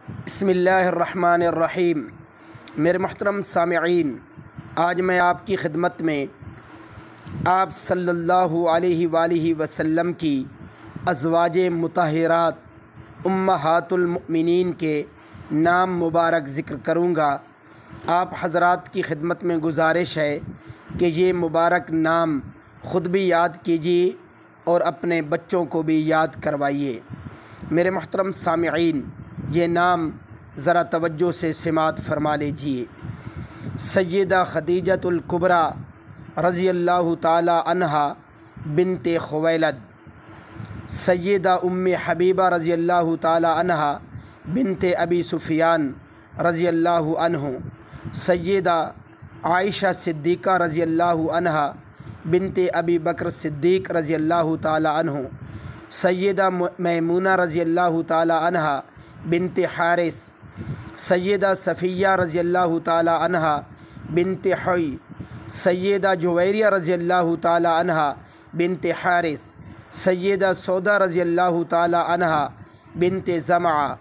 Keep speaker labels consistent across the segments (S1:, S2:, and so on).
S1: بسم اللہ الرحمن الرحیم۔ میرے محترم سامعین، آج میں آپ کی خدمت میں آپ صلی اللہ علیہ وآلہ وسلم کی ازواج مطہرات امہات المؤمنین کے نام مبارک ذکر کروں گا۔ آپ حضرات کی خدمت میں گزارش ہے کہ یہ مبارک نام خود بھی یاد کیجیے اور اپنے بچوں کو بھی یاد کروائیے۔ میرے محترم سامعین، یہ نام ذرا توجہ سے سماعت فرما لیجیے۔ سیدہ خدیجۃ الکبریٰ رضی اللہ تعالی عنہا بنت خویلد، سیدہ ام حبیبہ رضی اللہ تعالی عنہا بنت ابی سفیان رضی اللہ عنہ، سیدہ عائشہ صدیقہ رضی اللہ عنہا بنت ابی بکر صدیق رضی اللہ تعالی عنہ، سیدہ میمونہ رضی اللہ تعالی عنہا بنت حارث، سیدہ صفیہ رضی اللہ تعالی عنہا بنت حوی، سیدہ جویریہ رضی اللہ تعالی عنہا بنت حارث، سیدہ سودہ رضی اللہ تعالی عنہا بنت زمعہ،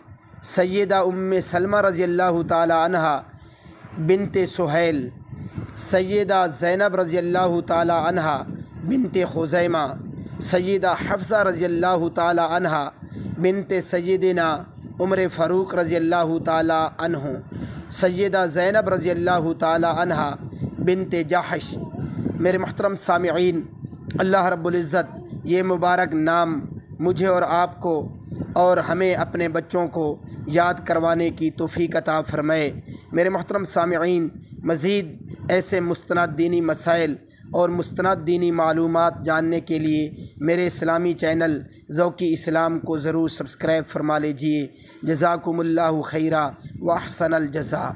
S1: سیدہ ام سلمہ رضی اللہ تعالی عنہا بنت سہیل، سیدہ زینب رضی اللہ تعالی عنہا بنت خزیمہ، سیدہ حفصہ رضی اللہ تعالی عنہا بنت سیدنا عمر فاروق رضی اللہ تعالی عنہ، سیدہ زینب رضی اللہ تعالی عنہا بنت جحش۔ میرے محترم سامعین، اللہ رب العزت یہ مبارک نام مجھے اور آپ کو اور ہمیں اپنے بچوں کو یاد کروانے کی توفیق عطا فرمائے۔ میرے محترم سامعین، مزید ایسے مستند دینی مسائل اور مستند دینی معلومات جاننے کے لیے میرے اسلامی چینل ذوق اسلام کو ضرور سبسکرائب فرما لیجیے۔ جزاکم اللہ خیرا و احسن الجزاء۔